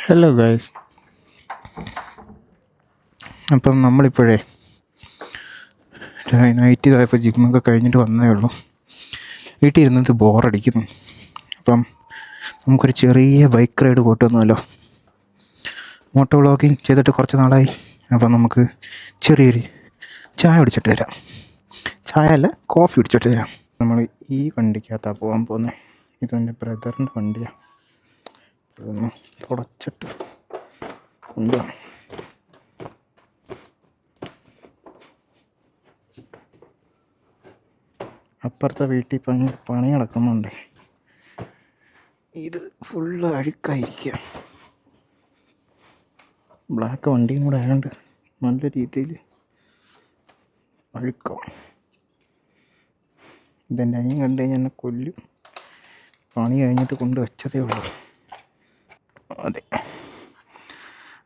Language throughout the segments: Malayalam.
Hello guys. അപ്പം നമ്മളിപ്പോഴേ നൈറ്റ് ഇതായപ്പോൾ ജിമ്മൊക്കെ കഴിഞ്ഞിട്ട് വന്നേ ഉള്ളൂ. വീട്ടിൽ ഇരുന്നിട്ട് ബോറടിക്കുന്നു. അപ്പം നമുക്കൊരു ചെറിയ ബൈക്ക് റൈഡ് പോയിട്ട് വന്നല്ലോ. മോട്ടോ വ്ളോഗിങ് ചെയ്തിട്ട് കുറച്ച് നാളായി. അപ്പം നമുക്ക് ചെറിയൊരു ചായ കുടിച്ചിട്ട് വരാം. ചായ അല്ല, കോഫി കുടിച്ചിട്ട് വരാം. നമ്മൾ ഈ വണ്ടിക്കകത്താണ് പോകാൻ പോകുന്നത്. ഇതെൻ്റെ ബ്രദറിൻ്റെ വണ്ടിയാണ്. അതൊന്ന് തുടച്ചിട്ട് കൊണ്ടുപോകണം. അപ്പുറത്തെ വീട്ടിൽ പണി നടക്കുന്നുണ്ട്. ഇത് ഫുള്ള് അഴുക്കായിരിക്കുക. ബ്ലാക്ക് വണ്ടിയും കൂടെ ആയതുകൊണ്ട് നല്ല രീതിയിൽ അഴുക്കാവും. ഇതെൻ്റെ അനിയൻ കണ്ടു കഴിഞ്ഞാൽ എന്നെ കൊല്ലും. പണി കഴിഞ്ഞിട്ട് കൊണ്ടുവച്ചതേ ഉള്ളൂ. അതെ,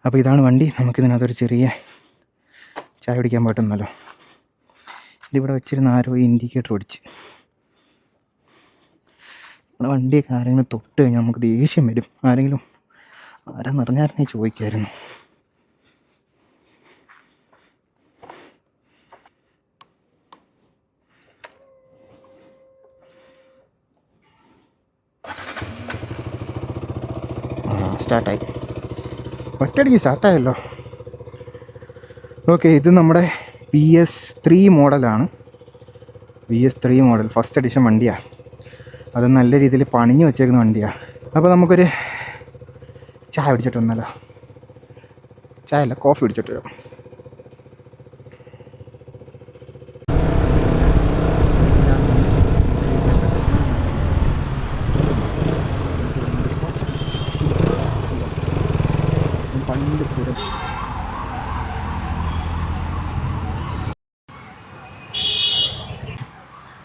അപ്പോൾ ഇതാണ് വണ്ടി. നമുക്കിതിനകത്തൊരു ചെറിയ ചായ കുടിക്കാൻ പറ്റുന്നല്ലോ. ഇതിവിടെ വെച്ചിരുന്ന ആരോ ഇൻഡിക്കേറ്റർ ഓടിച്ച്. നമ്മുടെ വണ്ടിയൊക്കെ ആരെങ്കിലും തൊട്ട് കഴിഞ്ഞാൽ നമുക്ക് ദേഷ്യം വരും. ആരെങ്കിലും ആരാന്നറിഞ്ഞായിരുന്നേ ചോദിക്കായിരുന്നു. സ്റ്റാർട്ടായി, ഒറ്റയടിക്ക് സ്റ്റാർട്ടായല്ലോ. ഓക്കെ, ഇത് നമ്മുടെ PS3 മോഡലാണ്. PS3 മോഡൽ ഫസ്റ്റ് എഡിഷൻ വണ്ടിയാണ്. അത് നല്ല രീതിയിൽ പണിഞ്ഞ് വെച്ചേക്കുന്ന വണ്ടിയാണ്. അപ്പോൾ നമുക്കൊരു ചായ കുടിച്ചിട്ട് വന്നല്ലോ. ചായ അല്ല, കോഫി കുടിച്ചിട്ട് വരും.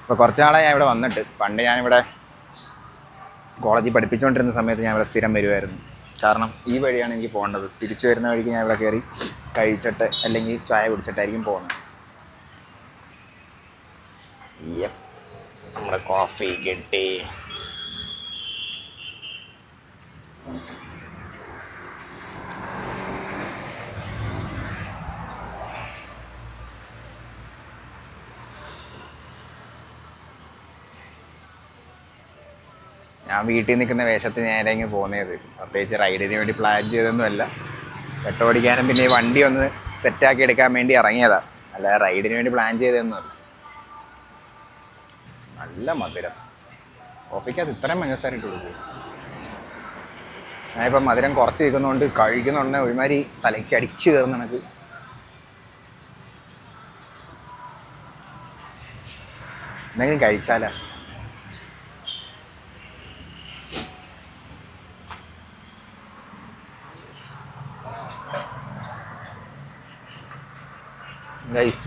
ഇപ്പോൾ കുറച്ച് നാളായി ഞാൻ ഇവിടെ വന്നിട്ട്. പണ്ട് ഞാനിവിടെ കോളേജിൽ പഠിപ്പിച്ചുകൊണ്ടിരുന്ന സമയത്ത് ഞാൻ ഇവിടെ സ്ഥിരം വരുമായിരുന്നു. കാരണം ഈ വഴിയാണ് എനിക്ക് പോകേണ്ടത്. തിരിച്ചു വരുന്ന വഴിക്ക് ഞാൻ ഇവിടെ കയറി കഴിച്ചിട്ട് അല്ലെങ്കിൽ ചായ കുടിച്ചിട്ടായിരിക്കും പോകുന്നത്. നമ്മുടെ കോഫി കിട്ടി. ഞാൻ വീട്ടിൽ നിൽക്കുന്ന വേഷത്തിന് നേരെ പോകുന്നത്. പ്രത്യേകിച്ച് റൈഡിന് വേണ്ടി പ്ലാൻ ചെയ്തൊന്നുമല്ല. പെട്ടോടിക്കാനും പിന്നെ ഈ വണ്ടി ഒന്ന് സെറ്റാക്കി എടുക്കാൻ വേണ്ടി ഇറങ്ങിയതാണ്. അല്ല, റൈഡിന് വേണ്ടി പ്ലാൻ ചെയ്തതൊന്നുമല്ല. നല്ല മധുരം. കോഫിക്കകത്ത് ഇത്രയും പഞ്ചസാരയിട്ട് കൊടുക്കും. ഞാനിപ്പം മധുരം കുറച്ച് നിൽക്കുന്നതുകൊണ്ട് കഴിക്കുന്നുണ്ടെ ഒരുമാതിരി തലയ്ക്ക് അടിച്ച് കയറുന്ന കണക്ക്. എന്തെങ്കിലും കഴിച്ചാലാ.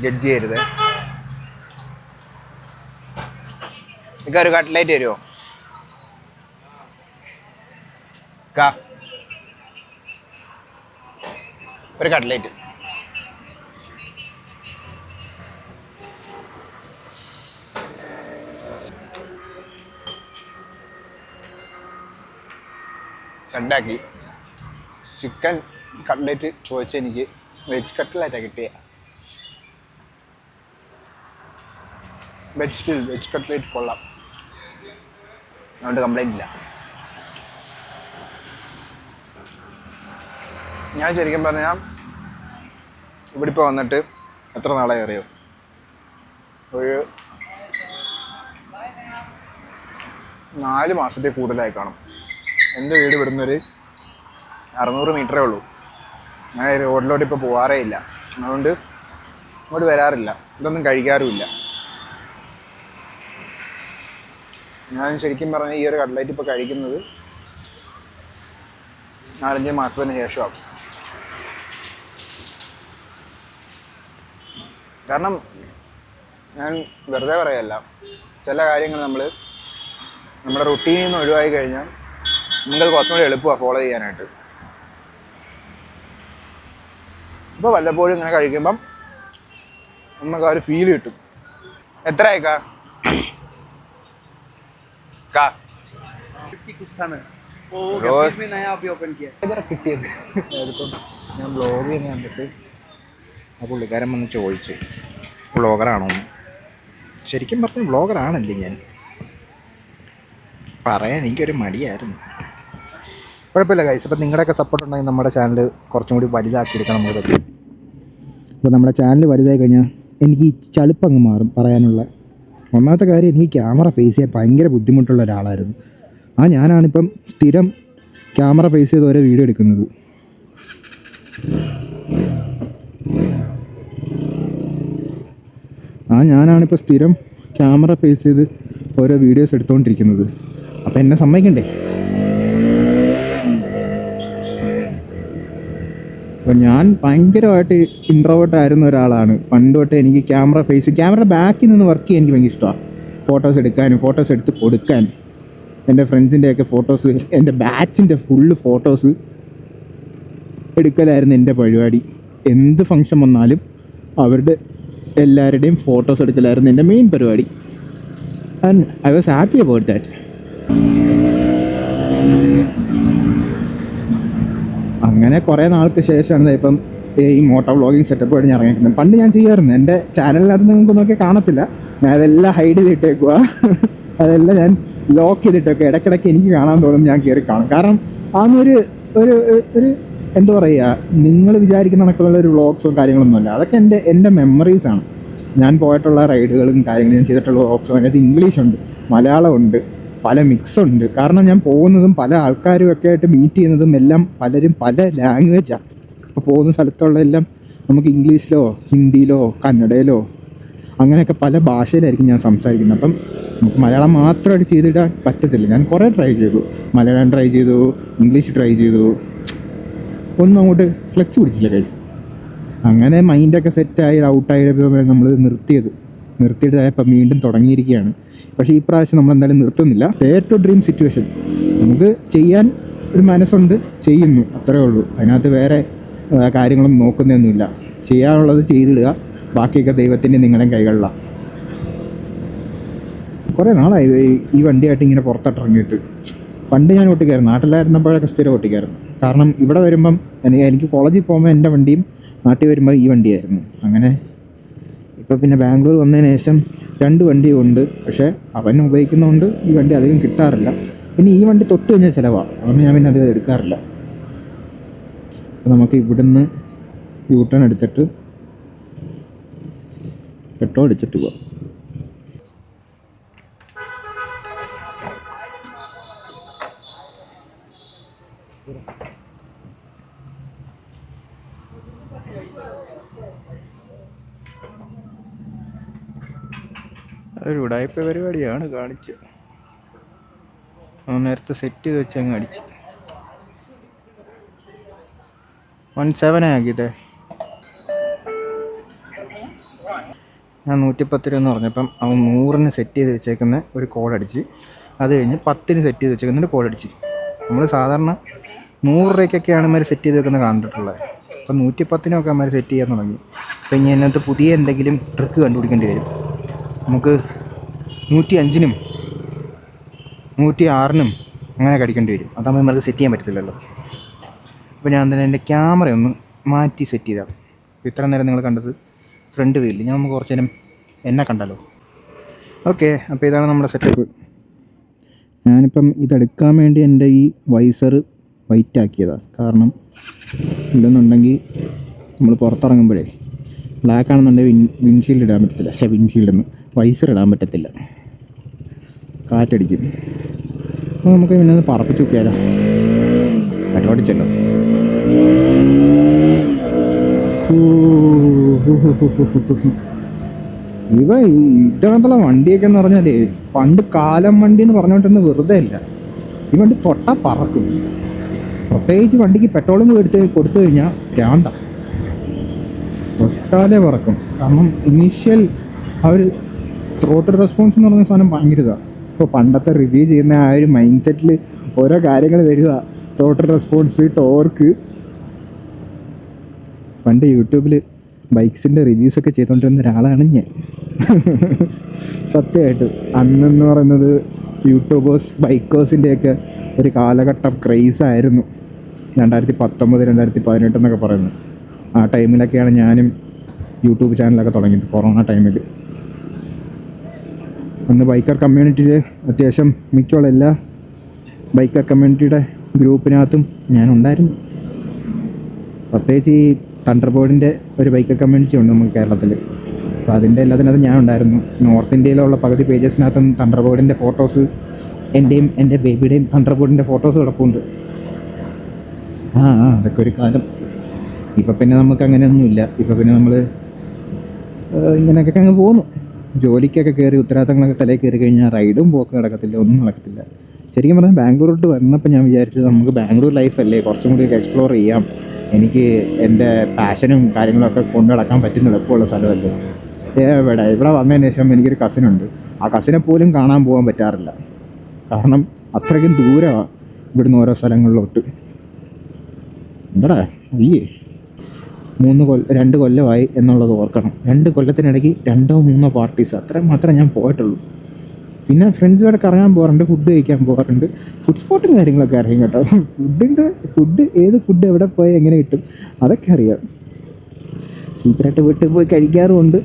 ജഡ്ജ് ചെയ്യരുത്. എനിക്ക് ഒരു കട്ട്ലേറ്റ് തരുമോ? ഒരു കട്ട്ലേറ്റ്. സെഡാക്കി ചിക്കൻ കട്ട്ലേറ്റ് ചോദിച്ച എനിക്ക് വെജ് കട്ട്ലേറ്റാണ് കിട്ടിയ. വെജ് കട്ട്ലേറ്റ് കൊള്ളാം, അതുകൊണ്ട് കംപ്ലൈൻ്റ് ഇല്ല. ഞാൻ ശരിക്കും പറഞ്ഞാൽ ഇവിടെ ഇപ്പോൾ വന്നിട്ട് എത്ര നാളായി അറിയോ? ഒരു 4 മാസത്തിൽ കൂടുതലായി കാണും. എൻ്റെ വീട് ഇവിടുന്നൊരു 600 മീറ്ററേ ഉള്ളൂ. ഞാൻ റോഡിലോട്ട് ഇപ്പോൾ പോകാറേ ഇല്ല. അതുകൊണ്ട് ഇങ്ങോട്ട് വരാറില്ല, ഇതൊന്നും കഴിക്കാറുമില്ല. ഞാൻ ശരിക്കും പറഞ്ഞാൽ ഈ ഒരു കട്ട്ലേറ്റ് ഇപ്പോൾ കഴിക്കുന്നത് 4-5 മാസത്തിന് ശേഷമാണ്. കാരണം ഞാൻ വെറുതെ പറയല്ല, ചില കാര്യങ്ങൾ നമ്മുടെ റുട്ടീനിൽ നിന്ന് ഒഴിവായി കഴിഞ്ഞാൽ നിങ്ങൾക്ക് കുറച്ചും കൂടി എളുപ്പമാണ് ഫോളോ ചെയ്യാനായിട്ട്. ഇപ്പോൾ വല്ലപ്പോഴും ഇങ്ങനെ കഴിക്കുമ്പം നമുക്ക് ആ ഒരു ഫീൽ കിട്ടും. എത്രയായിക്കാ? 50 कुछ था ना। കിട്ടിയത് അതിപ്പം ഞാൻ ബ്ലോഗ് ചെയ്യുന്ന കണ്ടിട്ട് ആ പുള്ളിക്കാരൻ വന്ന് ചോദിച്ചു വ്ളോഗറാണോ? ശരിക്കും പറഞ്ഞ വ്ളോഗറാണല്ലേ ഞാൻ, പറയാൻ എനിക്കൊരു മടിയായിരുന്നു. കുഴപ്പമില്ല ഗൈസ്, അപ്പോൾ നിങ്ങളുടെയൊക്കെ സപ്പോർട്ട് ഉണ്ടെങ്കിൽ നമ്മുടെ ചാനൽ കുറച്ചും കൂടി വലുതാക്കിയെടുക്കാൻ നമുക്ക് പറ്റും. അപ്പോൾ നമ്മുടെ ചാനൽ വലുതായി കഴിഞ്ഞാൽ എനിക്ക് ഈ ചളുപ്പങ്ങ് മാറും പറയാനുള്ള. ഒന്നാമത്തെ കാര്യം, എനിക്ക് ക്യാമറ ഫേസ് ചെയ്യാൻ ഭയങ്കര ബുദ്ധിമുട്ടുള്ള ഒരാളായിരുന്നു. ഞാനാണിപ്പം സ്ഥിരം ക്യാമറ ഫേസ് ചെയ്ത് ഓരോ വീഡിയോ എടുക്കുന്നത്. ഞാനാണിപ്പോൾ സ്ഥിരം ക്യാമറ ഫേസ് ചെയ്ത് ഓരോ വീഡിയോസ് എടുത്തുകൊണ്ടിരിക്കുന്നത്. അപ്പോൾ എന്നെ സമ്മതിക്കണ്ടേ? അപ്പോൾ ഞാൻ ഭയങ്കരമായിട്ട് ഇൻട്രോവേർട്ട് ആയിരുന്ന ഒരാളാണ് പണ്ട് തൊട്ട്. എനിക്ക് ക്യാമറയുടെ ബാക്കിൽ നിന്ന് വർക്ക് ചെയ്യാൻ എനിക്ക് ഭയങ്കര ഇഷ്ടമാണ്. ഫോട്ടോസ് എടുക്കാനും ഫോട്ടോസ് എടുത്ത് കൊടുക്കാനും. എൻ്റെ ഫ്രണ്ട്സിൻ്റെയൊക്കെ ഫോട്ടോസ്, എൻ്റെ ബാച്ചിൻ്റെ ഫുള്ള് ഫോട്ടോസ് എടുക്കലായിരുന്നു എൻ്റെ പരിപാടി. എന്ത് ഫങ്ഷൻ വന്നാലും അവരുടെ എല്ലാവരുടെയും ഫോട്ടോസ് എടുക്കലായിരുന്നു എൻ്റെ മെയിൻ പരിപാടി. And I was happy about that. അങ്ങനെ കുറേ നാൾക്ക് ശേഷമാണ് ഇപ്പം ഈ മോട്ടോ വ്ളോഗിങ് സെറ്റപ്പായിട്ട് ഞാൻ ഇറങ്ങിയിരിക്കുന്നത്. പണ്ട് ഞാൻ ചെയ്യുമായിരുന്നു. എൻ്റെ ചാനലിനകത്ത് നിങ്ങൾക്ക് നോക്കിയാൽ കാണത്തില്ല, ഞാൻ അതെല്ലാം ഹൈഡ് ചെയ്തിട്ടേക്കുക. അതെല്ലാം ഞാൻ ലോക്ക് ചെയ്തിട്ടൊക്കെ ഇടയ്ക്കിടയ്ക്ക് എനിക്ക് കാണാൻ തോന്നും, ഞാൻ കയറി കാണും. കാരണം അതൊന്നൊരു ഒരു ഒരു എന്താ പറയുക, നിങ്ങൾ വിചാരിക്കുന്ന കണക്കുള്ള ഒരു വ്ളോഗ്സോ കാര്യങ്ങളൊന്നുമല്ല. അതൊക്കെ എൻ്റെ മെമ്മറീസാണ്. ഞാൻ പോയിട്ടുള്ള റൈഡുകളും കാര്യങ്ങളും, ഞാൻ ചെയ്തിട്ടുള്ള വ്ളോഗ്സും. അതിനകത്ത് ഇംഗ്ലീഷുണ്ട്, മലയാളമുണ്ട്, പല മിക്സുണ്ട്. കാരണം ഞാൻ പോകുന്നതും പല ആൾക്കാരും ഒക്കെ ആയിട്ട് മീറ്റ് ചെയ്യുന്നതും എല്ലാം പലരും പല ലാംഗ്വേജാണ്. അപ്പോൾ പോകുന്ന സ്ഥലത്തുള്ള എല്ലാം നമുക്ക് ഇംഗ്ലീഷിലോ ഹിന്ദിയിലോ കന്നഡയിലോ അങ്ങനെയൊക്കെ പല ഭാഷയിലായിരിക്കും ഞാൻ സംസാരിക്കുന്നത്. അപ്പം നമുക്ക് മലയാളം മാത്രമായിട്ട് ചെയ്തിടാൻ പറ്റത്തില്ല. ഞാൻ കുറേ ട്രൈ ചെയ്തു, മലയാളം ട്രൈ ചെയ്തു, ഇംഗ്ലീഷ് ട്രൈ ചെയ്തു, ഒന്നും അങ്ങോട്ട് ക്ലച്ച് പിടിച്ചില്ല ഗൈസ്. അങ്ങനെ മൈൻഡൊക്കെ സെറ്റായി ഔട്ടായപ്പോൾ നമ്മൾ നിർത്തിയിട്ടായപ്പോൾ വീണ്ടും തുടങ്ങിയിരിക്കുകയാണ്. പക്ഷേ ഈ പ്രാവശ്യം നമ്മൾ എന്തായാലും നിർത്തുന്നില്ല. ഏറ്റവും ഡ്രീം സിറ്റുവേഷൻ, നമുക്ക് ചെയ്യാൻ ഒരു മനസ്സുണ്ട്, ചെയ്യുന്നു, അത്രേ ഉള്ളൂ. അതിനകത്ത് വേറെ കാര്യങ്ങളൊന്നും നോക്കുന്നൊന്നുമില്ല. ചെയ്യാനുള്ളത് ചെയ്തിടുക, ബാക്കിയൊക്കെ ദൈവത്തിൻ്റെ നിങ്ങളുടെയും കൈകളിലാണ്. കുറേ നാളായി ഈ വണ്ടിയായിട്ട് ഇങ്ങനെ പുറത്തോട്ടിറങ്ങിയിട്ട്. പണ്ട് ഞാൻ ഓട്ടിക്കായിരുന്നു, നാട്ടിലായിരുന്നപ്പോഴൊക്കെ സ്ഥിരം ഓട്ടിക്കായിരുന്നു. കാരണം ഇവിടെ വരുമ്പം എനിക്ക് കോളേജിൽ പോകുമ്പോൾ എൻ്റെ വണ്ടിയും, നാട്ടിൽ വരുമ്പോൾ ഈ വണ്ടിയായിരുന്നു. അങ്ങനെ ഇപ്പോൾ പിന്നെ ബാംഗ്ലൂർ വന്നതിന് ശേഷം 2 വണ്ടിയും ഉണ്ട്. പക്ഷേ അവൻ ഉപയോഗിക്കുന്നതുകൊണ്ട് ഈ വണ്ടി അധികം കിട്ടാറില്ല. പിന്നെ ഈ വണ്ടി തൊട്ട് കഴിഞ്ഞാൽ ചിലവാണ്, അതുകൊണ്ട് ഞാൻ പിന്നെ അധികം എടുക്കാറില്ല. അപ്പോൾ നമുക്ക് ഇവിടുന്ന് യൂട്ടേൺ എടുത്തിട്ട് പെട്രോൾ അടിച്ചിട്ട് പോവാം. ഒരു ഉടായ്പ പരിപാടിയാണ് കാണിച്ചത്. നേരത്തെ സെറ്റ് ചെയ്ത് വെച്ച് അങ്ങ് അടിച്ച് 17 ആക്കിയതേ. ഞാൻ 110 രൂപ എന്ന് പറഞ്ഞപ്പം അവൻ 100-ന് സെറ്റ് ചെയ്ത് വെച്ചേക്കുന്ന ഒരു കോഡടിച്ച്, അത് കഴിഞ്ഞ് 10-ന് സെറ്റ് ചെയ്ത് വെച്ചേക്കുന്നൊരു കോഡടിച്ച്. നമ്മൾ സാധാരണ 100 രൂപയ്ക്കൊക്കെയാണ് ഇമാർ സെറ്റ് ചെയ്ത് വെക്കുന്നത് കണ്ടിട്ടുള്ളത്. അപ്പം 110-നൊക്കെ അമ്മ സെറ്റ് ചെയ്യാൻ തുടങ്ങി. അപ്പം ഇനി അതിനകത്ത് പുതിയ എന്തെങ്കിലും ട്രിക്ക് കണ്ടുപിടിക്കേണ്ടി വരും. നമുക്ക് 105-നും 106-നും അങ്ങനെ കടിക്കേണ്ടി വരും. അതാകുമ്പോൾ നമുക്ക് സെറ്റ് ചെയ്യാൻ പറ്റത്തില്ലല്ലോ. അപ്പോൾ ഞാൻ തന്നെ എൻ്റെ ക്യാമറ ഒന്ന് മാറ്റി സെറ്റ് ചെയ്താണ്. അപ്പോൾ ഇത്ര നേരം നിങ്ങൾ കണ്ടത് ഫ്രണ്ട് വീലിൽ, ഞാൻ നമുക്ക് കുറച്ച് നേരം എന്നെ കണ്ടല്ലോ. ഓക്കെ, അപ്പോൾ ഇതാണ് നമ്മുടെ സെറ്റപ്പ്. ഞാനിപ്പം ഇതെടുക്കാൻ വേണ്ടി എൻ്റെ ഈ വൈസർ വൈറ്റ് ആക്കിയതാണ്. കാരണം ഇല്ലെന്നുണ്ടെങ്കിൽ നമ്മൾ പുറത്തിറങ്ങുമ്പോഴേ ബ്ലാക്ക് ആണെന്നുണ്ടെങ്കിൽ വിൻഷീൽഡ് ഇടാൻ പറ്റത്തില്ല. വിൻഷീൽഡെന്ന് വൈസർ ഇടാൻ പറ്റത്തില്ല, കാറ്റടിക്കും. അപ്പോൾ നമുക്ക് പിന്നെ ഒന്ന് പറപ്പിച്ച് നോക്കിയാലോ. കാറ്റടിച്ചല്ലോ. ഇതണത്തുള്ള വണ്ടിയൊക്കെ എന്ന് പറഞ്ഞാൽ പണ്ട് കാലം വണ്ടി എന്ന് പറഞ്ഞുകൊണ്ടൊന്നും വെറുതെ അല്ല. ഈ വണ്ടി തൊട്ടാൽ പറക്കും. പ്രത്യേകിച്ച് വണ്ടിക്ക് പെട്രോളും കൊടുത്തു കഴിഞ്ഞാൽ ഭ്രാന്ത, തൊട്ടാലേ പറക്കും. കാരണം ഇനീഷ്യൽ ആ ഒരു ത്രോട്ടിൽ റെസ്പോൺസ് എന്ന് പറഞ്ഞ സാധനം ഭയങ്കര ഇതാണ്. ഇപ്പോൾ പണ്ടത്തെ റിവ്യൂ ചെയ്യുന്ന ആ ഒരു മൈൻഡ് സെറ്റിൽ ഓരോ കാര്യങ്ങൾ വരിക. Throttle response, torque. പണ്ട് യൂട്യൂബിൽ ബൈക്സിൻ്റെ റിവ്യൂസൊക്കെ ചെയ്തുകൊണ്ടിരുന്ന ഒരാളാണ് ഞാൻ. സത്യമായിട്ടും അന്നെന്ന് പറയുന്നത് യൂട്യൂബേഴ്സ് ബൈക്കേഴ്സിൻ്റെയൊക്കെ ഒരു കാലഘട്ടം ക്രേസായിരുന്നു. 2019 2018 എന്നൊക്കെ പറയുന്നു. ആ ടൈമിലൊക്കെയാണ് ഞാനും യൂട്യൂബ് ചാനലൊക്കെ തുടങ്ങിയത്, കൊറോണ ടൈമിൽ. അന്ന് ബൈക്കർ കമ്മ്യൂണിറ്റിയിൽ അത്യാവശ്യം മിക്കുള്ള എല്ലാ ബൈക്കർ കമ്മ്യൂണിറ്റിയുടെ ഗ്രൂപ്പിനകത്തും ഞാനുണ്ടായിരുന്നു. പ്രത്യേകിച്ച് ഈ തണ്ടർബേർഡിൻ്റെ ഒരു ബൈക്കർ കമ്മ്യൂണിറ്റി ഉണ്ട് നമുക്ക് കേരളത്തിൽ. അപ്പോൾ അതിൻ്റെ എല്ലാത്തിനകത്തും ഞാനുണ്ടായിരുന്നു. നോർത്ത് ഇന്ത്യയിലുള്ള പകുതി പേജസിനകത്തും തണ്ടർബേർഡിൻ്റെ ഫോട്ടോസ്, എൻ്റെയും എൻ്റെ ബേബിയുടെയും തണ്ടർബേർഡിൻ്റെ ഫോട്ടോസ് കിടപ്പുണ്ട്. അതൊക്കെ ഒരു കാലം. ഇപ്പം പിന്നെ നമുക്ക് അങ്ങനെയൊന്നുമില്ല. ഇപ്പം പിന്നെ നമ്മൾ ഇങ്ങനെയൊക്കെ അങ്ങ് പോകുന്നു. ജോലിക്കൊക്കെ കയറി ഉത്തരവാദിത്തങ്ങളൊക്കെ തലയിൽ കയറി കഴിഞ്ഞാൽ റൈഡും പോക്ക് നടക്കത്തില്ല, ഒന്നും നടക്കത്തില്ല. ശരിക്കും പറഞ്ഞാൽ ബാംഗ്ലൂരോട്ട് വന്നപ്പോൾ ഞാൻ വിചാരിച്ചത് നമുക്ക് ബാംഗ്ലൂർ ലൈഫല്ലേ, കുറച്ചും കൂടിയൊക്കെ എക്സ്പ്ലോർ ചെയ്യാം, എനിക്ക് എൻ്റെ പാഷനും കാര്യങ്ങളൊക്കെ കൊണ്ടു നടക്കാൻ പറ്റുന്ന എളുപ്പമുള്ള സ്ഥലമല്ലേ. ഇവിടെ വന്നതിന് ശേഷം എനിക്കൊരു കസിനുണ്ട്. ആ കസിനെ പോലും കാണാൻ പോകാൻ പറ്റാറില്ല. കാരണം അത്രയ്ക്കും ദൂരമാണ് ഇവിടുന്ന് ഓരോ സ്ഥലങ്ങളിലോട്ട്. എന്താടാ അയ്യേ 2 കൊല്ലമായി എന്നുള്ളത് ഓർക്കണം. 2 കൊല്ലത്തിനിടയ്ക്ക് 2-3 പാർട്ടീസ് അത്രയും മാത്രമേ ഞാൻ പോയിട്ടുള്ളൂ. പിന്നെ ഫ്രണ്ട്സുമായിട്ട് കറങ്ങാൻ പോകാറുണ്ട്, ഫുഡ് കഴിക്കാൻ പോകാറുണ്ട്, ഫുഡ് സ്പോട്ടും കാര്യങ്ങളൊക്കെ അറിയാം കേട്ടോ. ഫുഡ് ഏത് ഫുഡ് എവിടെ പോയി എങ്ങനെ കിട്ടും അതൊക്കെ അറിയാം. സീക്രട്ട് വീട്ടിൽ പോയി കഴിക്കാറുമുണ്ട്.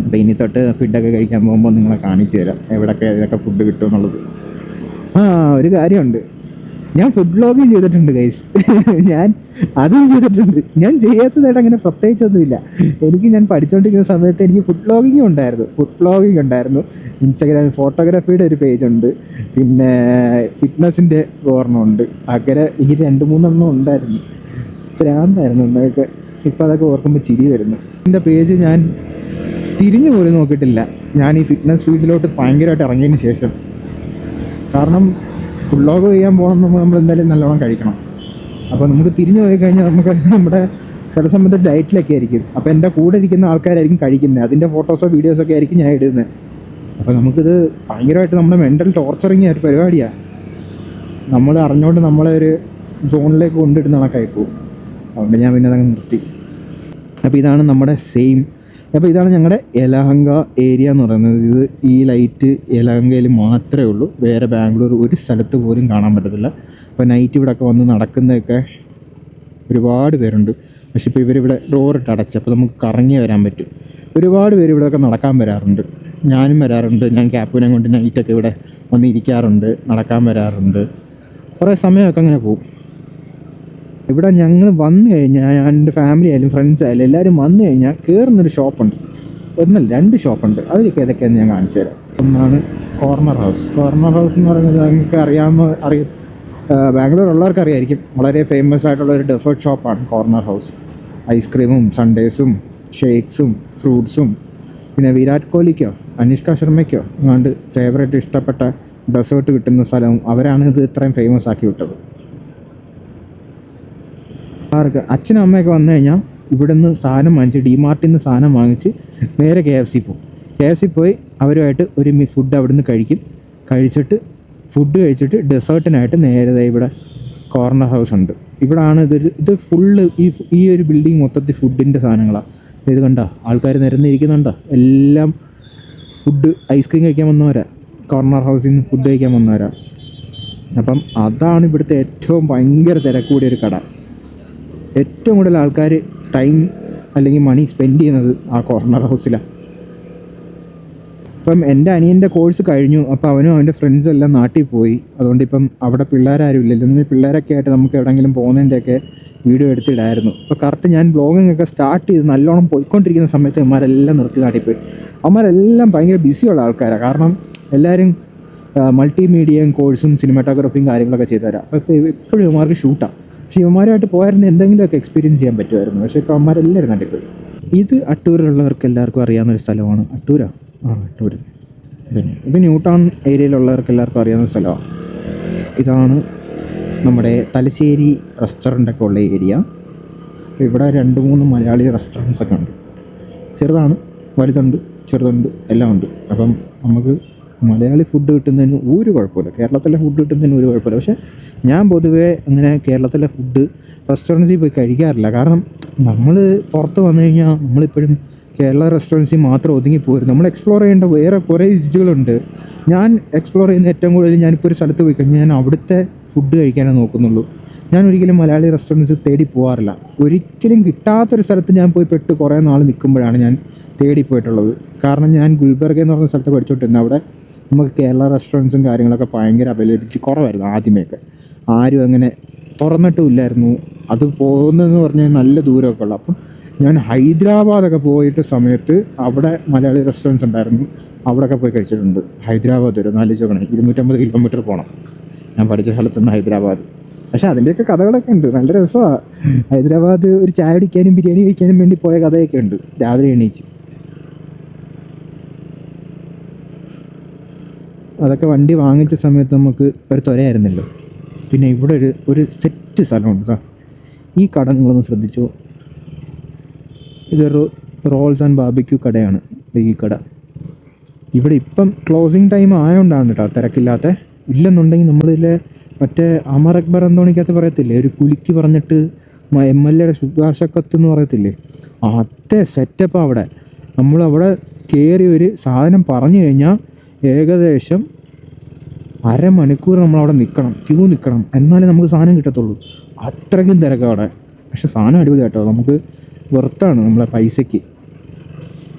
അപ്പോൾ ഇനി തൊട്ട് ഫുഡൊക്കെ കഴിക്കാൻ പോകുമ്പോൾ നിങ്ങളെ കാണിച്ചു തരാം എവിടെയൊക്കെ ഇതൊക്കെ ഫുഡ് കിട്ടും എന്നുള്ളത്. ഒരു കാര്യമുണ്ട്, ഞാൻ ഫുഡ് വ്ളോഗിങ് ചെയ്തിട്ടുണ്ട് ഗൈസ്. ഞാൻ അതും ചെയ്തിട്ടുണ്ട്. ഞാൻ ചെയ്യാത്തതായിട്ട് അങ്ങനെ പ്രത്യേകിച്ചൊന്നുമില്ല. ഞാൻ പഠിച്ചുകൊണ്ടിരിക്കുന്ന സമയത്ത് എനിക്ക് ഫുഡ് വ്ളോഗിങ് ഉണ്ടായിരുന്നു. ഇൻസ്റ്റാഗ്രാമിൽ ഫോട്ടോഗ്രാഫിയുടെ ഒരു പേജുണ്ട്, പിന്നെ ഫിറ്റ്നസിൻ്റെ ഓർമ്മയുണ്ട്. അങ്ങനെ ഈ 2-3 ഉണ്ടായിരുന്നു. ഭ്രാന്തായിരുന്നു എന്നൊക്കെ. ഇപ്പം അതൊക്കെ ഓർക്കുമ്പോൾ ചിരി വരുന്നു. എൻ്റെ പേജ് ഞാൻ തിരിഞ്ഞു പോലും നോക്കിയിട്ടില്ല ഞാൻ ഈ ഫിറ്റ്നസ് ഫീൽഡിലോട്ട് ഭയങ്കരമായിട്ട് ഇറങ്ങിയതിന് ശേഷം. കാരണം ഫുൾ വ്ളോഗ് ചെയ്യാൻ പോകണം, നമ്മൾ എന്തായാലും നല്ലോണം കഴിക്കണം. അപ്പോൾ നമുക്ക് തിരിഞ്ഞു പോയി കഴിഞ്ഞാൽ നമുക്ക് നമ്മുടെ ചില സമയത്ത് ഡയറ്റിലൊക്കെ ആയിരിക്കും. അപ്പോൾ എൻ്റെ കൂടെ ഇരിക്കുന്ന ആൾക്കാരായിരിക്കും കഴിക്കുന്നത്, അതിൻ്റെ ഫോട്ടോസോ വീഡിയോസൊക്കെ ആയിരിക്കും ഞാൻ ഇടുന്നത്. അപ്പോൾ നമുക്കിത് ഭയങ്കരമായിട്ട് നമ്മുടെ മെൻ്റൽ ടോർച്ചറിങ് ഒരു പരിപാടിയാണ്. നമ്മൾ അറിഞ്ഞുകൊണ്ട് നമ്മളെ ഒരു സോണിലേക്ക് കൊണ്ടിടുന്ന കണക്കായി പോകും. അതുകൊണ്ട് ഞാൻ പിന്നെ അതങ്ങ് നിർത്തി. അപ്പോൾ ഇതാണ് നമ്മുടെ അപ്പോൾ ഇതാണ് ഞങ്ങളുടെ യലഹങ്ക ഏരിയ എന്ന് പറയുന്നത്. ഇത് ഈ ലൈറ്റ് യലഹങ്കയിൽ മാത്രമേ ഉള്ളൂ, വേറെ ബാംഗ്ലൂർ ഒരു സ്ഥലത്ത് പോലും കാണാൻ പറ്റത്തില്ല. അപ്പോൾ നൈറ്റ് ഇവിടെയൊക്കെ വന്ന് നടക്കുന്നതൊക്കെ ഒരുപാട് പേരുണ്ട്. പക്ഷേ ഇപ്പോൾ ഇവരിവിടെ ഡോറിട്ട് അടച്ച്, അപ്പോൾ നമുക്ക് കറങ്ങി വരാൻ പറ്റും. ഒരുപാട് പേര് ഇവിടെയൊക്കെ നടക്കാൻ വരാറുണ്ട്, ഞാനും വരാറുണ്ട്. ഞാൻ ക്യാപ്പിനെ കൊണ്ട് നൈറ്റൊക്കെ ഇവിടെ വന്നിരിക്കാറുണ്ട്, നടക്കാൻ വരാറുണ്ട്. കുറേ സമയമൊക്കെ അങ്ങനെ പോകും. ഇവിടെ ഞങ്ങൾ വന്നു കഴിഞ്ഞാൽ, എൻ്റെ ഫാമിലി ആയാലും ഫ്രണ്ട്സ് ആയാലും എല്ലാവരും വന്നു കഴിഞ്ഞാൽ കയറുന്നൊരു ഷോപ്പുണ്ട്. 2 ഷോപ്പുണ്ട്. അതിലൊക്കെ ഏതൊക്കെയാണെന്ന് ഞാൻ കാണിച്ചു തരാം. ഒന്നാണ് കോർണർ ഹൗസ് എന്ന് പറയുന്നത് നിങ്ങൾക്ക് ബാംഗ്ലൂർ ഉള്ളവർക്ക് അറിയായിരിക്കും. വളരെ ഫേമസ് ആയിട്ടുള്ള ഒരു ഡെസേർട്ട് ഷോപ്പാണ് കോർണർ ഹൗസ്. ഐസ്ക്രീമും സൺഡേസും ഷേക്സും ഫ്രൂട്ട്സും, പിന്നെ വിരാട് കോഹ്ലിക്കോ അനുഷ്ക ശർമ്മയ്ക്കോ അങ്ങാണ്ട് ഫേവറേറ്റ് ഇഷ്ടപ്പെട്ട ഡെസേർട്ട് കിട്ടുന്ന സ്ഥലവും അവരാണ് ഇത് ഇത്രയും ഫേമസ് ആക്കി വിട്ടത്. അച്ഛനും അമ്മയൊക്കെ വന്നു കഴിഞ്ഞാൽ ഇവിടുന്ന് സാധനം വാങ്ങിച്ച്, ഡിമാർട്ടിൽ നിന്ന് സാധനം വാങ്ങിച്ച് നേരെ KFC പോകും. KFC പോയി അവരുമായിട്ട് ഒരു ഫുഡ് അവിടുന്ന് ഫുഡ് കഴിച്ചിട്ട് ഡെസേർട്ടിനായിട്ട് നേരെ ഇവിടെ കോർണർ ഹൗസ് ഉണ്ട്. ഇവിടാണ് ഇത് ഫുള്ള് ഈ ഒരു ബിൽഡിംഗ് മൊത്തത്തിൽ ഫുഡിൻ്റെ സാധനങ്ങളാണ്. ഇത് കണ്ടോ, ആൾക്കാർ നിരന്നിരിക്കുന്നുണ്ടോ, എല്ലാം ഫുഡ് ഐസ്ക്രീം കഴിക്കാൻ വന്നവരാ, കോർണർ ഹൗസിൽ നിന്ന് ഫുഡ് കഴിക്കാൻ വന്നവരാ. അപ്പം അതാണ് ഇവിടുത്തെ ഏറ്റവും ഭയങ്കര തിരക്കൂടിയൊരു കട. ഏറ്റവും കൂടുതൽ ആൾക്കാർ ടൈം അല്ലെങ്കിൽ മണി സ്പെൻഡ് ചെയ്യുന്നത് ആ കോർണർ ഹൗസിലാണ്. ഇപ്പം എൻ്റെ അനിയൻ്റെ കോഴ്സ് കഴിഞ്ഞു, അപ്പോൾ അവനും അവൻ്റെ ഫ്രണ്ട്സും എല്ലാം നാട്ടിൽ പോയി. അതുകൊണ്ട് ഇപ്പം അവിടെ പിള്ളേരാരും ഇല്ല. ഇല്ലെങ്കിൽ പിള്ളേരൊക്കെ ആയിട്ട് നമുക്ക് എവിടെയെങ്കിലും പോകുന്നതിൻ്റെയൊക്കെ വീഡിയോ എടുത്തിടായിരുന്നു. അപ്പോൾ കറക്റ്റ് ഞാൻ ബ്ലോഗിങ് ഒക്കെ സ്റ്റാർട്ട് ചെയ്ത് നല്ലോണം പോയിക്കൊണ്ടിരിക്കുന്ന സമയത്ത് അവന്മാരെല്ലാം നിർത്തി നാട്ടിൽ പോയി. അവന്മാരെല്ലാം ഭയങ്കര ബിസിയുള്ള ആൾക്കാരാണ്. കാരണം എല്ലാവരും മൾട്ടിമീഡിയയും കോഴ്സും സിനിമാറ്റോഗ്രാഫിയും കാര്യങ്ങളൊക്കെ ചെയ്തു തരാം. അപ്പോൾ എപ്പോഴും ഇവന്മാർക്ക് ഷൂട്ടാണ്. പക്ഷേ ഇവന്മാരായിട്ട് പോയായിരുന്നു എന്തെങ്കിലുമൊക്കെ എക്സ്പീരിയൻസ് ചെയ്യാൻ പറ്റുമായിരുന്നു. പക്ഷേ ഇപ്പോൾ അവന്മാരെല്ലാവരും നാട്ടിൽ പോയി. ഇത് അട്ടൂരിലുള്ളവർക്ക് എല്ലാവർക്കും അറിയാവുന്നൊരു സ്ഥലമാണ്. അട്ടൂർ ഇത് ന്യൂ ടൗൺ ഏരിയയിലുള്ളവർക്ക് എല്ലാവർക്കും അറിയാവുന്ന സ്ഥലമാണ്. ഇതാണ് നമ്മുടെ തലശ്ശേരി റെസ്റ്റോറൻ്റൊക്കെ ഉള്ള ഏരിയ. ഇവിടെ 2-3 മലയാളി റെസ്റ്റോറൻറ്റ്സ് ഒക്കെ ഉണ്ട്. ചെറുതാണ്, വലുതുണ്ട്, ചെറുതുണ്ട്, എല്ലാം ഉണ്ട്. അപ്പം നമുക്ക് മലയാളി ഫുഡ് കിട്ടുന്നതിന് ഒരു കുഴപ്പമില്ല, കേരളത്തിലെ ഫുഡ് കിട്ടുന്നതിന് ഒരു കുഴപ്പമില്ല. പക്ഷേ ഞാൻ പൊതുവേ അങ്ങനെ കേരളത്തിലെ ഫുഡ് റെസ്റ്റോറൻറ്റ്സിൽ പോയി കഴിക്കാറില്ല. കാരണം നമ്മൾ പുറത്ത് വന്നു കഴിഞ്ഞാൽ നമ്മളിപ്പോഴും കേരള റെസ്റ്റോറൻറ്റ്സിൽ മാത്രം ഒതുങ്ങിപ്പോരും. നമ്മൾ എക്സ്പ്ലോർ ചെയ്യേണ്ട വേറെ കുറേ രുചികളുണ്ട്. ഞാൻ എക്സ്പ്ലോർ ചെയ്യുന്ന ഏറ്റവും കൂടുതൽ ഞാനിപ്പോൾ ഒരു സ്ഥലത്ത് പോയി കഴിഞ്ഞാൽ ഞാൻ അവിടുത്തെ ഫുഡ് കഴിക്കാനേ നോക്കുന്നുള്ളൂ. ഞാൻ ഒരിക്കലും മലയാളി റെസ്റ്റോറൻറ്റ്സ് തേടി പോകാറില്ല. ഒരിക്കലും കിട്ടാത്തൊരു സ്ഥലത്ത് ഞാൻ പോയി പെട്ട് കുറേ നാൾ നിൽക്കുമ്പോഴാണ് ഞാൻ തേടിപ്പോയിട്ടുള്ളത്. കാരണം ഞാൻ ഗുൽബർഗ എന്ന് പറഞ്ഞ സ്ഥലത്ത് പഠിച്ചുകൊണ്ടിരുന്നത്. അവിടെ നമുക്ക് കേരള റെസ്റ്റോറൻറ്റ്സും കാര്യങ്ങളൊക്കെ ഭയങ്കര അവൈലബിലിറ്റി കുറവായിരുന്നു ആദ്യമേയൊക്കെ. ആരും അങ്ങനെ തുറന്നിട്ടും ഇല്ലായിരുന്നു. അത് പോകുന്നതെന്ന് പറഞ്ഞാൽ നല്ല ദൂരമൊക്കെ ഉള്ളു. അപ്പം ഞാൻ ഹൈദരാബാദൊക്കെ പോയിട്ട് സമയത്ത് അവിടെ മലയാളി റെസ്റ്റോറൻറ്റ്സ് ഉണ്ടായിരുന്നു. അവിടെയൊക്കെ പോയി കഴിച്ചിട്ടുണ്ട്. ഹൈദരാബാദ് വരെ 250 കിലോമീറ്റർ പോകണം ഞാൻ പഠിച്ച സ്ഥലത്ത് നിന്ന് ഹൈദരാബാദ്. പക്ഷേ അതിൻ്റെയൊക്കെ കഥകളൊക്കെ ഉണ്ട്. നല്ല രസമാണ്. ഹൈദരാബാദ് ഒരു ചായ കുടിക്കാനും ബിരിയാണി കഴിക്കാനും വേണ്ടി പോയ കഥയൊക്കെ ഉണ്ട്. രാവിലെ എണീച്ച് അതൊക്കെ വണ്ടി വാങ്ങിച്ച സമയത്ത് നമുക്ക് ഒരു ത്വരയായിരുന്നല്ലോ. പിന്നെ ഇവിടെ ഒരു സെറ്റ് സ്ഥലമുണ്ട്. ഈ കട നിങ്ങളൊന്ന് ശ്രദ്ധിച്ചോ. ഇതൊരു റോൾസ് ആൻഡ് ബാർബിക്യൂ കടയാണ് ഈ കട. ഇവിടെ ഇപ്പം ക്ലോസിങ് ടൈം ആയതുകൊണ്ടാണ് കേട്ടോ തിരക്കില്ലാത്ത. ഇല്ലെന്നുണ്ടെങ്കിൽ നമ്മളിലെ മറ്റേ അമർ അക്ബർ അന്തോണിക്കകത്ത് പറയത്തില്ലേ, ഒരു കുലുക്കി പറഞ്ഞിട്ട് MLA ശുപാർശക്കത്ത് എന്ന് പറയത്തില്ലേ, അതേ സെറ്റപ്പ് അവിടെ. നമ്മളവിടെ കയറി ഒരു സാധനം പറഞ്ഞു കഴിഞ്ഞാൽ ഏകദേശം അരമണിക്കൂർ നമ്മളവിടെ നിൽക്കണം, ക്യൂ നിൽക്കണം, എന്നാലേ നമുക്ക് സാധനം കിട്ടത്തുള്ളൂ. അത്രയ്ക്കും തിരക്കാണ് അവിടെ. പക്ഷെ സാധനം അടിപൊളി കേട്ടോ, നമുക്ക് വെർത്താണ് നമ്മളെ പൈസയ്ക്ക്.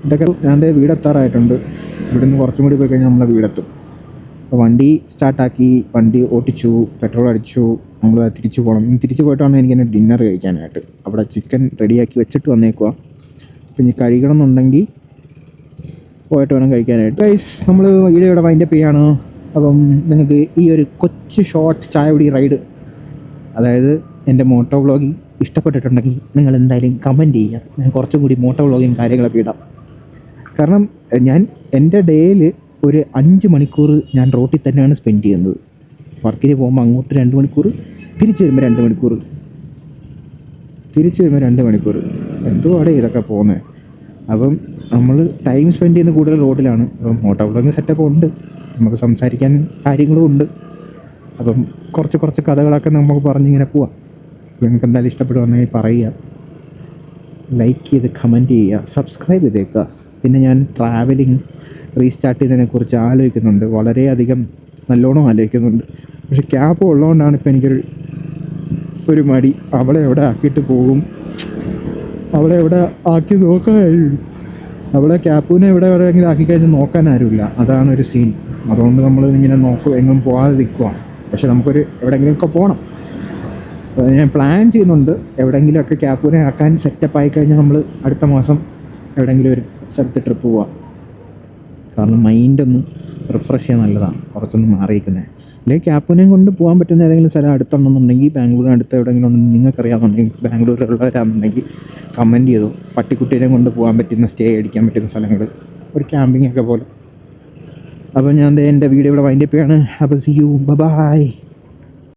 ഇതൊക്കെ ഞാൻ വീടെത്താറായിട്ടുണ്ട്. ഇവിടുന്ന് കുറച്ചും കൂടി പോയി കഴിഞ്ഞാൽ നമ്മളെ വീടെത്തും. അപ്പോൾ വണ്ടി സ്റ്റാർട്ടാക്കി, വണ്ടി ഓട്ടിച്ചു, പെട്രോൾ അടിച്ചു, നമ്മൾ തിരിച്ചു പോകണം. തിരിച്ചു പോയിട്ടാണ് എനിക്ക് എന്നെ ഡിന്നർ കഴിക്കാനായിട്ട്. അവിടെ ചിക്കൻ റെഡിയാക്കി വെച്ചിട്ട് വന്നേക്കുക. അപ്പം ഇനി കഴിക്കണം എന്നുണ്ടെങ്കിൽ പോയിട്ട് വേണം കഴിക്കാനായിട്ട്. ഗൈസ്, നമ്മൾ വീഡിയോയുടെ വൈൻഡപ്പ് ചെയ്യാണ്. അപ്പം നിങ്ങൾക്ക് ഈ ഒരു കൊച്ചു ഷോർട്ട് ചായകുടി റൈഡ്, അതായത് എൻ്റെ മോട്ടോ വ്ളോഗിങ് ഇഷ്ടപ്പെട്ടിട്ടുണ്ടെങ്കിൽ നിങ്ങൾ എന്തായാലും കമൻറ്റ് ചെയ്യുക. ഞാൻ കുറച്ചും കൂടി മോട്ടോ വ്ളോഗിങ് കാര്യങ്ങളൊക്കെ ഇടാം. കാരണം ഞാൻ എൻ്റെ ഡേയിൽ ഒരു 5 മണിക്കൂർ ഞാൻ റോട്ടിൽ തന്നെയാണ് സ്പെൻഡ് ചെയ്യുന്നത്. വർക്കിന് പോകുമ്പോൾ അങ്ങോട്ട് 2 മണിക്കൂർ, തിരിച്ച് വരുമ്പോൾ 2 മണിക്കൂർ, തിരിച്ച് വരുമ്പോൾ 2 മണിക്കൂർ. എന്തുവാടെ ഇതൊക്കെ പോകുന്നത്. അപ്പം നമ്മൾ ടൈം സ്പെൻഡ് ചെയ്യുന്ന കൂടുതൽ റോഡിലാണ്. അപ്പം മോട്ടോ വ്ളോഗിങ് സെറ്റപ്പ് ഉണ്ട്, നമുക്ക് സംസാരിക്കാൻ കാര്യങ്ങളും ഉണ്ട്. അപ്പം കുറച്ച് കഥകളൊക്കെ നമുക്ക് പറഞ്ഞിങ്ങനെ പോവാം. നിങ്ങൾക്ക് എന്തായാലും ഇഷ്ടപ്പെടുവാണെങ്കിൽ പറയുക, ലൈക്ക് ചെയ്ത് കമൻറ്റ് ചെയ്യുക, സബ്സ്ക്രൈബ് ചെയ്തേക്കുക. പിന്നെ ഞാൻ ട്രാവലിംഗ് റീസ്റ്റാർട്ട് ചെയ്തതിനെക്കുറിച്ച് ആലോചിക്കുന്നുണ്ട്, വളരെയധികം നല്ലോണം ആലോചിക്കുന്നുണ്ട്. പക്ഷെ ക്യാബ് ഉള്ളതുകൊണ്ടാണ് ഇപ്പോൾ എനിക്കൊരു മടി. അവളെ എവിടെ ആക്കിയിട്ട് പോകും, അവളെ എവിടെ ആക്കി നോക്കാൻ കഴിയും. അവളെ ക്യാപ്പിനെ എവിടെയെങ്കിലും ആക്കിക്കഴിഞ്ഞാൽ നോക്കാൻ ആരുമില്ല. അതാണ് ഒരു സീൻ. അതുകൊണ്ട് നമ്മൾ ഇങ്ങനെ എങ്ങും പോകാതെ നിൽക്കുക. പക്ഷെ നമുക്കൊരു എവിടെയെങ്കിലുമൊക്കെ പോകണം. ഞാൻ പ്ലാൻ ചെയ്യുന്നുണ്ട് എവിടെയെങ്കിലുമൊക്കെ ക്യാപ്പിനെ ആക്കാൻ സെറ്റപ്പായി കഴിഞ്ഞാൽ നമ്മൾ അടുത്ത മാസം എവിടെയെങ്കിലും ഒരു സ്ഥലത്ത് ട്രിപ്പ് പോവാം. കാരണം മൈൻഡൊന്ന് റിഫ്രഷ് ചെയ്യാൻ നല്ലതാണ്, കുറച്ചൊന്ന് മാറിയിരിക്കുന്നത്. അല്ലെങ്കിൽ ക്യാപ്പിനെയും കൊണ്ട് പോകാൻ പറ്റുന്ന ഏതെങ്കിലും സ്ഥലം അടുത്തുണ്ടെന്നുണ്ടെങ്കിൽ, ബാംഗ്ലൂരിന് അടുത്ത് എവിടെയെങ്കിലും ഉണ്ടെങ്കിൽ നിങ്ങൾക്കറിയാമെന്നുണ്ടെങ്കിൽ, ബാംഗ്ലൂരിലുള്ളവരാണെന്നുണ്ടെങ്കിൽ കമൻറ്റ് ചെയ്തു. പട്ടിക്കുട്ടീനെ കൊണ്ട് പോകാൻ പറ്റുന്ന, സ്റ്റേ അടിക്കാൻ പറ്റുന്ന സ്ഥലങ്ങൾ, ഒരു ക്യാമ്പിങ്ങൊക്കെ പോലെ. അപ്പോൾ ഞാൻ എൻ്റെ വീഡിയോ ഇവിടെ വൈൻഡപ്പ് ചെയ്യാണ്. അപ്പോൾ സീ യു, ബൈ.